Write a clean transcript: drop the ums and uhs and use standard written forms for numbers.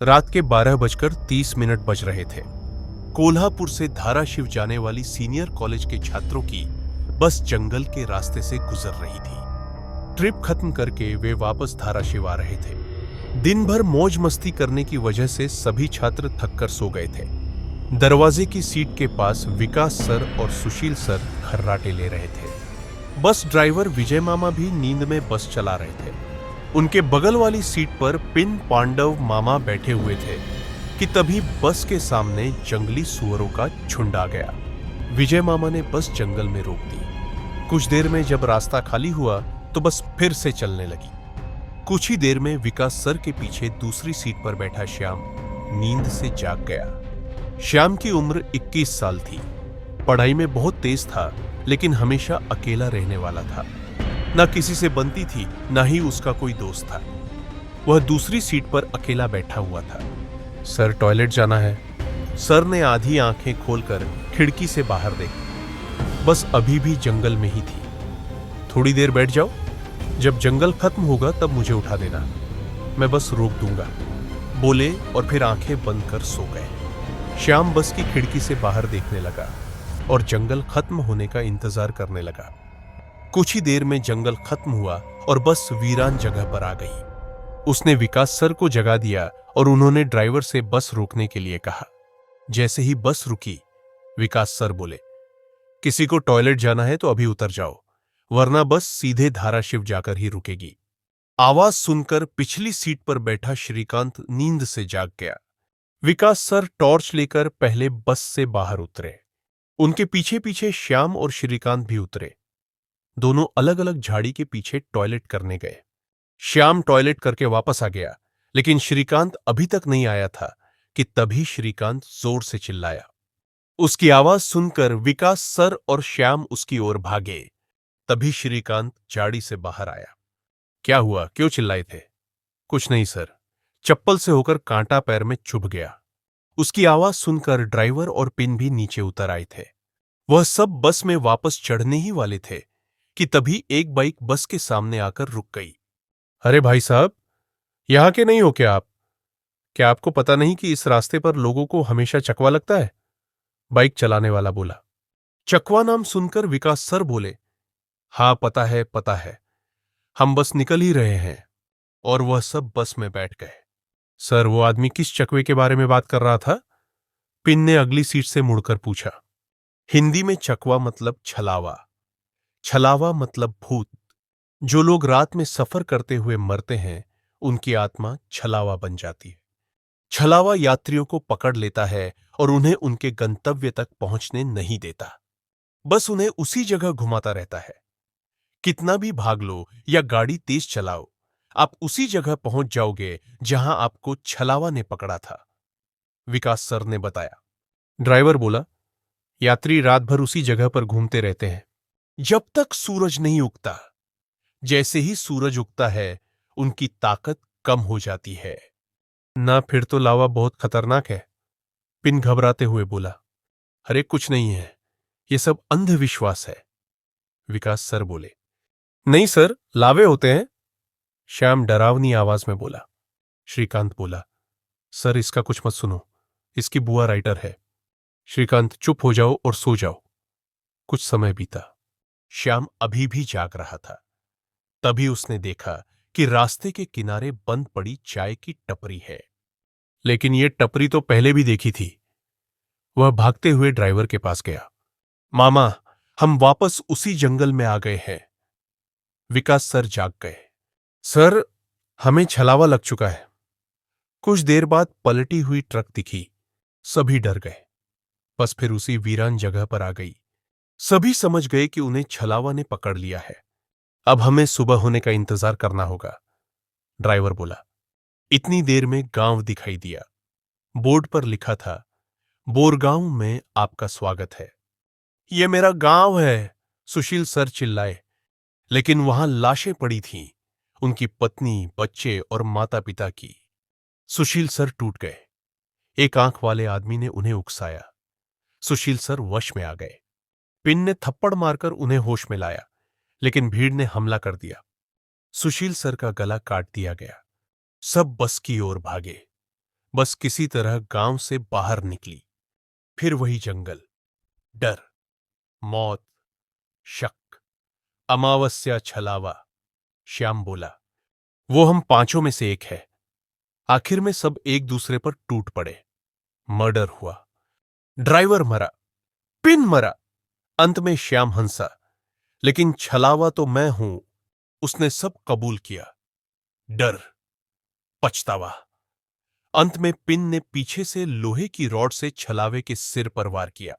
रात के 12:30 बज रहे थे। कोल्हापुर से धाराशिव जाने वाली सीनियर कॉलेज के छात्रों की बस जंगल के रास्ते से गुजर रही थी। ट्रिप खत्म करके वे वापस धाराशिव आ रहे थे। दिन भर मौज मस्ती करने की वजह से सभी छात्र थककर सो गए थे। दरवाजे की सीट के पास विकास सर और सुशील सर खर्राटे ले रहे थे। बस ड्राइवर विजय मामा भी नींद में बस चला रहे थे। उनके बगल वाली सीट पर पिन पांडव मामा बैठे हुए थे कि तभी बस के सामने जंगली सुअरों का झुंड आ गया। विजय मामा ने बस जंगल में रोक दी। कुछ देर में जब रास्ता खाली हुआ तो बस फिर से चलने लगी। कुछ ही देर में विकास सर के पीछे दूसरी सीट पर बैठा श्याम नींद से जाग गया। श्याम की उम्र 21 साल थी। पढ़ाई में बहुत तेज था, लेकिन हमेशा अकेला रहने वाला था। ना किसी से बनती थी, ना ही उसका कोई दोस्त था। वह दूसरी सीट पर अकेला बैठा हुआ था। सर, टॉयलेट जाना है। सर ने आधी आंखें खोलकर खिड़की से बाहर देखी। बस अभी भी जंगल में ही थी। थोड़ी देर बैठ जाओ, जब जंगल खत्म होगा तब मुझे उठा देना, मैं बस रोक दूंगा, बोले और फिर आंखें बंद कर सो गए। श्याम बस की खिड़की से बाहर देखने लगा और जंगल खत्म होने का इंतजार करने लगा। कुछ ही देर में जंगल खत्म हुआ और बस वीरान जगह पर आ गई। उसने विकास सर को जगा दिया और उन्होंने ड्राइवर से बस रोकने के लिए कहा। जैसे ही बस रुकी, विकास सर बोले, किसी को टॉयलेट जाना है तो अभी उतर जाओ, वरना बस सीधे धाराशिव जाकर ही रुकेगी। आवाज सुनकर पिछली सीट पर बैठा श्रीकांत नींद से जाग गया। विकास सर टॉर्च लेकर पहले बस से बाहर उतरे। उनके पीछे पीछे श्याम और श्रीकांत भी उतरे। दोनों अलग अलग झाड़ी के पीछे टॉयलेट करने गए। श्याम टॉयलेट करके वापस आ गया, लेकिन श्रीकांत अभी तक नहीं आया था कि तभी श्रीकांत जोर से चिल्लाया। उसकी आवाज सुनकर विकास सर और श्याम उसकी ओर भागे। तभी श्रीकांत झाड़ी से बाहर आया। क्या हुआ, क्यों चिल्लाए थे? कुछ नहीं सर, चप्पल से होकर कांटा पैर में चुभ गया। उसकी आवाज सुनकर ड्राइवर और पिन भी नीचे उतर आए थे। वह सब बस में वापस चढ़ने ही वाले थे कि तभी एक बाइक बस के सामने आकर रुक गई। अरे भाई साहब, यहां के नहीं हो क्या आप? क्या आपको पता नहीं कि इस रास्ते पर लोगों को हमेशा चकवा लगता है? बाइक चलाने वाला बोला। चकवा नाम सुनकर विकास सर बोले, हाँ पता है पता है, हम बस निकल ही रहे हैं। और वह सब बस में बैठ गए। सर, वो आदमी किस चकवे के बारे में बात कर रहा था? पिन ने अगली सीट से मुड़कर पूछा। हिंदी में चकवा मतलब छलावा, छलावा मतलब भूत। जो लोग रात में सफर करते हुए मरते हैं, उनकी आत्मा छलावा बन जाती है। छलावा यात्रियों को पकड़ लेता है और उन्हें उनके गंतव्य तक पहुंचने नहीं देता, बस उन्हें उसी जगह घुमाता रहता है। कितना भी भाग लो या गाड़ी तेज चलाओ, आप उसी जगह पहुंच जाओगे जहां आपको छलावा ने पकड़ा था, विकास सर ने बताया। ड्राइवर बोला, यात्री रात भर उसी जगह पर घूमते रहते हैं जब तक सूरज नहीं उगता। जैसे ही सूरज उगता है, उनकी ताकत कम हो जाती है। ना, फिर तो लावा बहुत खतरनाक है, पिन घबराते हुए बोला। अरे कुछ नहीं है, ये सब अंधविश्वास है, विकास सर बोले। नहीं सर, लावे होते हैं, श्याम डरावनी आवाज में बोला। श्रीकांत बोला, सर इसका कुछ मत सुनो, इसकी बुआ राइटर है। श्रीकांत, चुप हो जाओ और सो जाओ। कुछ समय बीता। श्याम अभी भी जाग रहा था। तभी उसने देखा कि रास्ते के किनारे बंद पड़ी चाय की टपरी है। लेकिन यह टपरी तो पहले भी देखी थी। वह भागते हुए ड्राइवर के पास गया। मामा, हम वापस उसी जंगल में आ गए हैं। विकास सर जाग गए। सर, हमें छलावा लग चुका है। कुछ देर बाद पलटी हुई ट्रक दिखी। सभी डर गए। बस फिर उसी वीरान जगह पर आ गई। सभी समझ गए कि उन्हें छलावा ने पकड़ लिया है। अब हमें सुबह होने का इंतजार करना होगा, ड्राइवर बोला। इतनी देर में गांव दिखाई दिया। बोर्ड पर लिखा था, बोरगांव में आपका स्वागत है। यह मेरा गांव है, सुशील सर चिल्लाए। लेकिन वहां लाशें पड़ी थीं, उनकी पत्नी, बच्चे और माता पिता की। सुशील सर टूट गए। एक आंख वाले आदमी ने उन्हें उकसाया। सुशील सर वश में आ गए। पिन ने थप्पड़ मारकर उन्हें होश में लाया, लेकिन भीड़ ने हमला कर दिया। सुशील सर का गला काट दिया गया। सब बस की ओर भागे। बस किसी तरह गांव से बाहर निकली। फिर वही जंगल, डर, मौत, शक, अमावस्या, छलावा। श्याम बोला, वो हम पांचों में से एक है। आखिर में सब एक दूसरे पर टूट पड़े। मर्डर हुआ, ड्राइवर मरा, पिन मरा, अंत में श्याम हंसा। लेकिन छलावा तो मैं हूं, उसने सब कबूल किया। डर, पछतावा। अंत में पिन ने पीछे से लोहे की रॉड से छलावे के सिर पर वार किया।